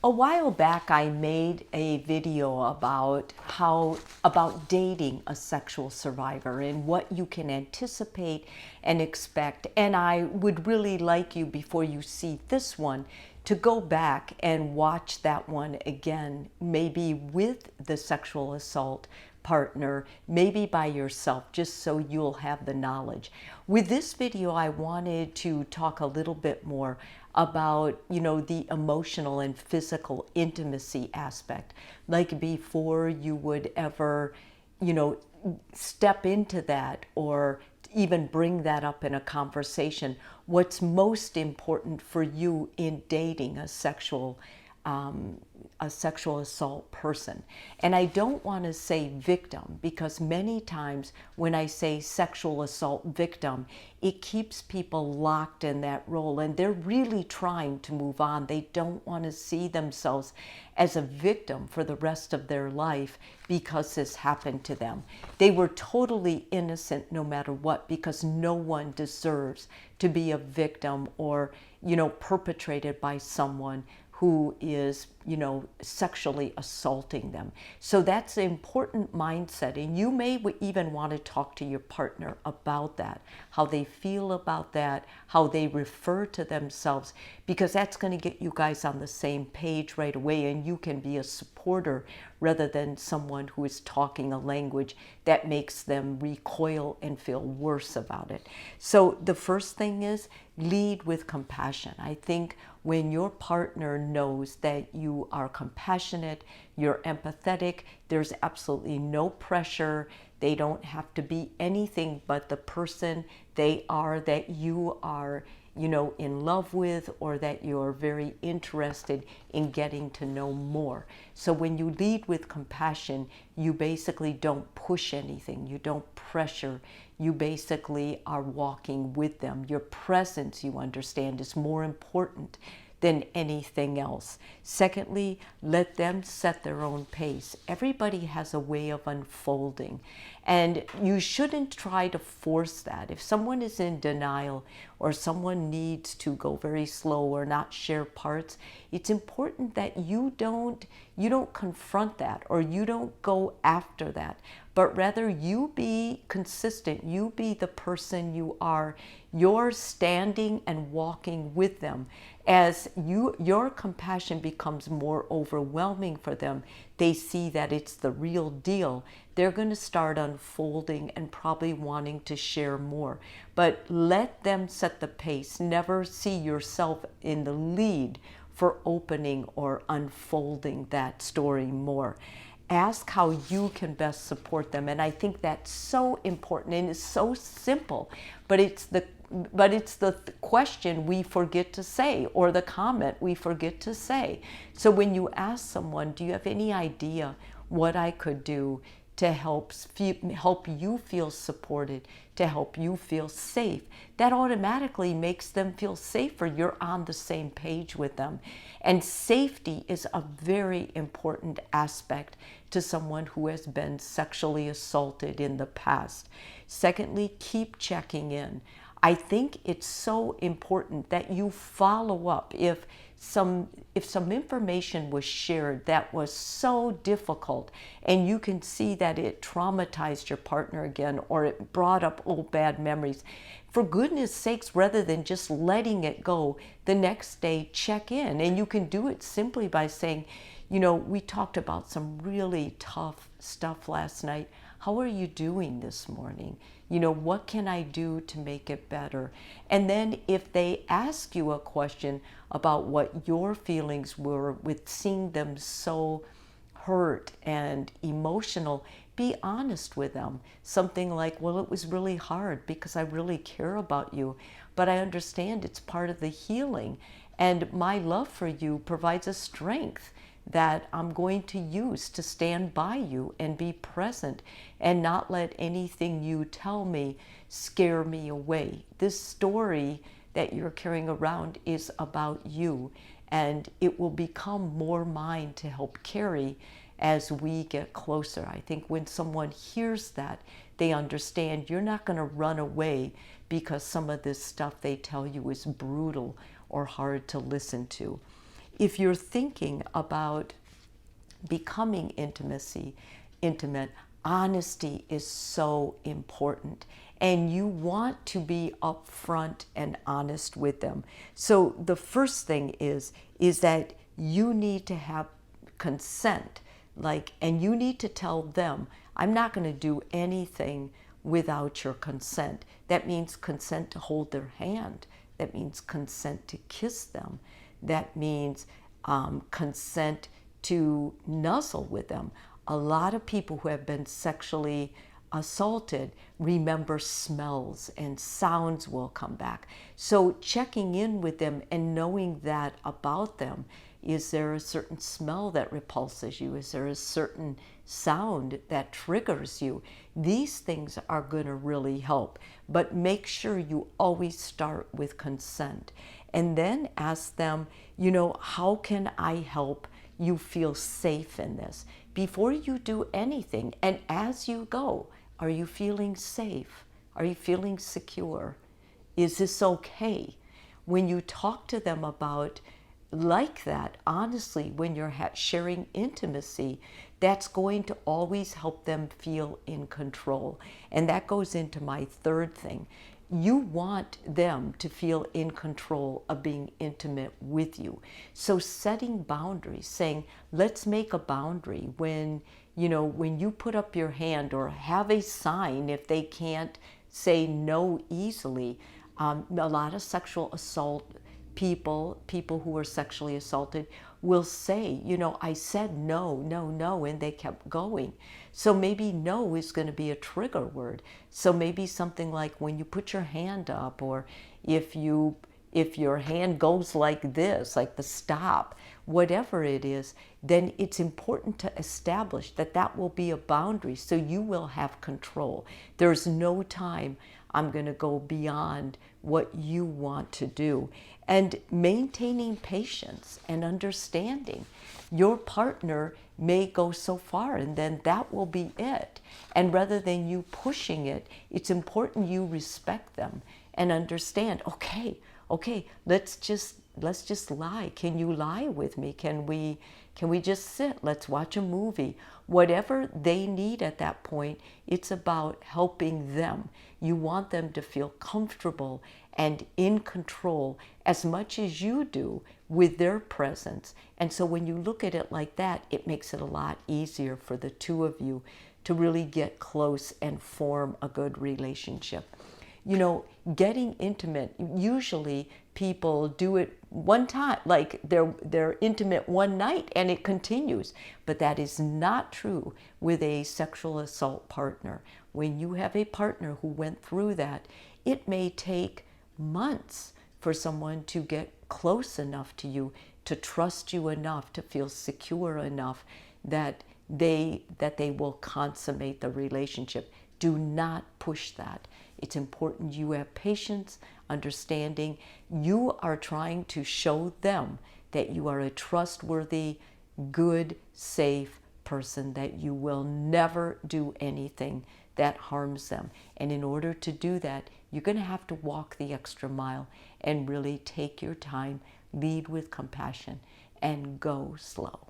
A while back, I made a video about dating a sexual survivor and what you can anticipate and expect. And I would really like you, before you see this one, to go back and watch that one again, maybe with the sexual assault partner, maybe by yourself, just so you'll have the knowledge. With this video, I wanted to talk a little bit more about, the emotional and physical intimacy aspect. Like before you would ever, you know, step into that or even bring that up in a conversation, what's most important for you in dating a sexual assault person. And I don't want to say victim, because many times when I say sexual assault victim, it keeps people locked in that role, and they're really trying to move on. They don't want to see themselves as a victim for the rest of their life because this happened to them. They were totally innocent no matter what, because no one deserves to be a victim or, perpetrated by someone who is, sexually assaulting them. So that's an important mindset. And you may even want to talk to your partner about that, how they feel about that, how they refer to themselves, because that's going to get you guys on the same page right away, and you can be a supporter rather than someone who is talking a language that makes them recoil and feel worse about it. So the first thing is lead with compassion. I think when your partner knows that you are compassionate, you're empathetic, there's absolutely no pressure. They don't have to be anything but the person they are, that you are, in love with, or that you're very interested in getting to know more. So when you lead with compassion, you basically don't push anything, you don't pressure, you basically are walking with them. Your presence, you understand, is more important than anything else. Secondly, let them set their own pace. Everybody has a way of unfolding, and you shouldn't try to force that. If someone is in denial or someone needs to go very slow or not share parts, it's important that you don't confront that, or you don't go after that, but rather you be consistent. You be the person you are. You're standing and walking with them. As your compassion becomes more overwhelming for them, they see that it's the real deal. They're going to start unfolding and probably wanting to share more. But let them set the pace. Never see yourself in the lead for opening or unfolding that story more. Ask how you can best support them. And I think that's so important, and it's so simple, but it's the question we forget to say, or the comment we forget to say. So when you ask someone, do you have any idea what I could do to help you feel supported, to help you feel safe, that automatically makes them feel safer. You're on the same page with them. And safety is a very important aspect to someone who has been sexually assaulted in the past. Secondly, keep checking in. I think it's so important that you follow up. If some information was shared that was so difficult, and you can see that it traumatized your partner again, or it brought up old bad memories, for goodness sakes, rather than just letting it go, the next day check in. And you can do it simply by saying, we talked about some really tough stuff last night. How are you doing this morning? What can I do to make it better? And then if they ask you a question about what your feelings were with seeing them so hurt and emotional, be honest with them. Something like, well, it was really hard because I really care about you, but I understand it's part of the healing, and my love for you provides a strength that I'm going to use to stand by you and be present, and not let anything you tell me scare me away. This story that you're carrying around is about you, and it will become more mine to help carry as we get closer. I think when someone hears that, they understand you're not going to run away because some of this stuff they tell you is brutal or hard to listen to. if you're thinking about becoming intimate, honesty is so important. And you want to be upfront and honest with them. So the first thing is that you need to have consent. And you need to tell them, I'm not going to do anything without your consent. That means consent to hold their hand. That means consent to kiss them. That means consent to nuzzle with them. A lot of people who have been sexually assaulted remember smells, and sounds will come back. So checking in with them and knowing that about them. Is there a certain smell that repulses you? Is there a certain sound that triggers you? These things are going to really help. But make sure you always start with consent. And then ask them, how can I help you feel safe in this? Before you do anything, and as you go, are you feeling safe? Are you feeling secure? Is this okay? When you talk to them about like that, honestly, when you're sharing intimacy, that's going to always help them feel in control. And that goes into my third thing. You want them to feel in control of being intimate with you. So setting boundaries, saying, let's make a boundary when you put up your hand, or have a sign if they can't say no easily. A lot of sexual assault people who are sexually assaulted will say, I said no, no, no, and they kept going. So maybe no is going to be a trigger word. So maybe something like when you put your hand up, or if your hand goes like this, like the stop, whatever it is, then it's important to establish that that will be a boundary, so you will have control. There's no time I'm going to go beyond what you want to do. And maintaining patience and understanding. Your partner may go so far, and then that will be it. And rather than you pushing it, it's important you respect them and understand, okay, let's just lie. Can you lie with me? Can we just sit? Let's watch a movie. Whatever they need at that point, it's about helping them. You want them to feel comfortable and in control as much as you do with their presence. And so when you look at it like that, it makes it a lot easier for the two of you to really get close and form a good relationship. Getting intimate, usually people do it one time, like they're intimate one night and it continues. But that is not true with a sexual assault partner. When you have a partner who went through that, it may take months for someone to get close enough to you, to trust you enough, to feel secure enough that they will consummate the relationship. Do not push that. It's important you have patience, understanding. You are trying to show them that you are a trustworthy, good, safe person, that you will never do anything that harms them. And in order to do that, you're going to have to walk the extra mile and really take your time, lead with compassion, and go slow.